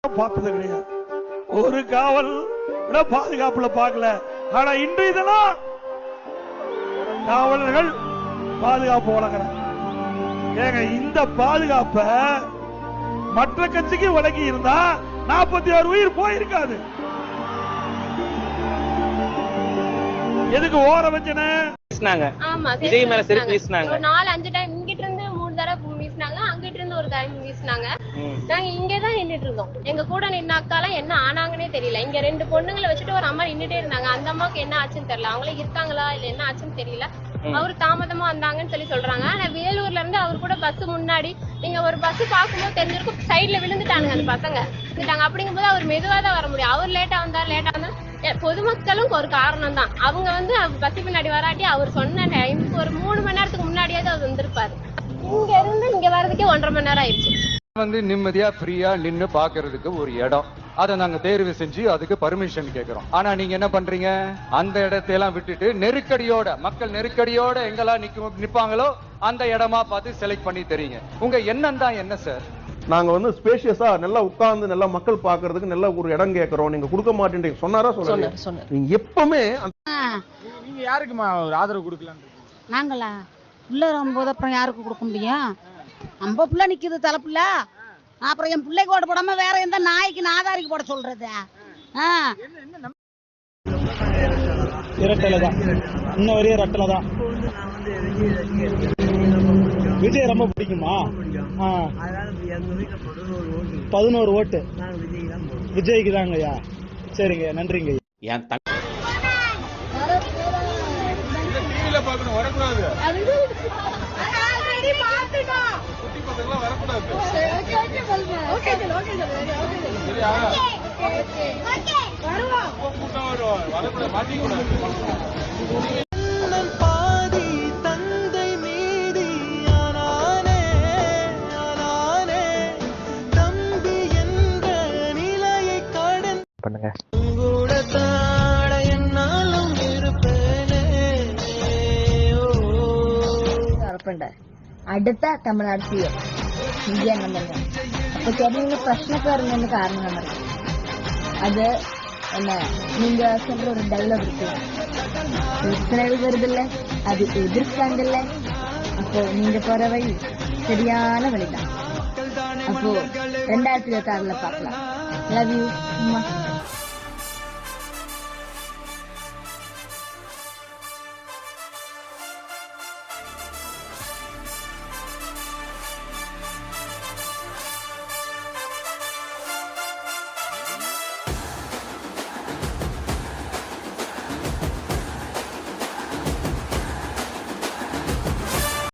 பார்த்தது கிடையாது. ஒரு காவல் பாதுகாப்புல பார்க்கல. ஆனா இன்று இதெல்லாம் காவலர்கள் பாதுகாப்பு வழங்குறாங்க. ஏங்க இந்த பாதுகாப்ப மற்ற கட்சிக்கு வழங்கி இருந்தா 46 உயிர் போயிருக்காது. எதுக்கு ஓர வச்சன வீசினாங்க. விஜய் மேல செருப்பு வீசினாங்க. 4-5 டைம் இங்கிட்ட இருந்து 3 தடவை வீசினாங்க, அங்கிட்ட இருந்து ஒரு டைம் வீசினாங்க. நாங்க இங்கதான் நின்னுட்டு இருந்தோம். எங்க கூட நின்ன அக்காலாம் என்ன ஆனாங்கன்னே தெரியல. இங்க 2 பொண்ணுங்களை வச்சுட்டு ஒரு அம்மா நின்னுட்டே இருந்தாங்க. அந்த அம்மாவுக்கு என்ன ஆச்சுன்னு தெரியல. அவங்களே இருக்காங்களா இல்ல என்ன ஆச்சுன்னு தெரியல. அவரு தாமதமா வந்தாங்கன்னு சொல்லி சொல்றாங்க. ஆனா வேலூர்ல இருந்து அவர் கூட பஸ் முன்னாடி நீங்க ஒரு பஸ் பாக்கும்போது தெரிஞ்சிருக்கும், சைட்ல விழுந்துட்டானுங்க அந்த பசங்க. அப்படிங்கும் போது அவர் மெதுவாதான் வர முடியும். அவர் லேட்டா வந்தா பொதுமக்களும் ஒரு காரணம் தான். அவங்க பஸ் பின்னாடி வராட்டி அவர் சொன்ன டைமுக்கு ஒரு 3 மணி நேரத்துக்கு முன்னாடியாவது அவர் வந்திருப்பாரு. இங்க இருந்து இங்க வர்றதுக்கே 1.5 மணி நேரம் ஆயிடுச்சு. நிம்மதியா ஃப்ரீயா நின்னு பாக்குறதுக்கு ஒரு இடம், அதை நாங்க தேர்வு செஞ்சு அதுக்கு பர்மிஷன் கேட்கிறோம். ஆனா நீங்க என்ன பண்றீங்க, அந்த இடத்தையெல்லாம் விட்டுட்டு நெருக்கடியோட, மக்கள் நெருக்கடியோட எங்கெல்லாம் நிப்பாங்களோ அந்த இடமா பார்த்து செலக்ட் பண்ணி தரீங்க. உங்க எண்ணம் தான் என்ன சார்? நாங்க ஸ்பேஷியஸா நல்லா உட்கார்ந்து நல்லா மக்கள் பாக்குறதுக்கு நல்ல ஒரு இடம் கேட்கறோம், நீங்க கொடுக்க மாட்டேன்றீங்க. சொன்னாரா? சொன்னாரு. நீங்க எப்பவுமே நீங்க யாருக்குமா ஒரு ஆதரவு கொடுக்கலாம்? நாங்களா புள்ள வரும்போது அப்புறம் யாருக்கு கொடுக்க முடியும்? நம்ம புள்ள நிக்குது தலைப்புள்ள, அப்புறம் என் பிள்ளைக்கு ஓட போடாம வேற எந்த நாய்க்கு நாதாரிக்கு போட சொல்றது? இரட்டலைதான், இன்ன வரையும் இரட்டலைதான். விஜய் ரொம்ப பிடிக்குமா? 11 ஓட்டு விஜய்க்கு தாங்கய்யா. சரிங்க, நன்றிங்க. என் வரக்கூடாது. பாதி தந்தை மீதி ஆனானே தம்பி என்ற நிலையை கடன் கூட தாட என்னாலும் இருப்பேனே. അടുത്ത തമിഴ്നാട് സിഎം ഇന്ത്യ എന്നുള്ളത്. അപ്പൊ ചെറിയ പ്രശ്നമൊക്കെ വരുന്നതിന് കാരണം നമ്മൾ அது என்ன, நீங்க சொல்ற ஒரு டைலாக் இருக்கு, பிரச்சனைகள் வருதில்ல அது எதிர்க்காங்கல்ல. அப்போ நீங்க போற வழி சரியான வழிதான். அப்போ 2026 பார்க்கலாம். Love you.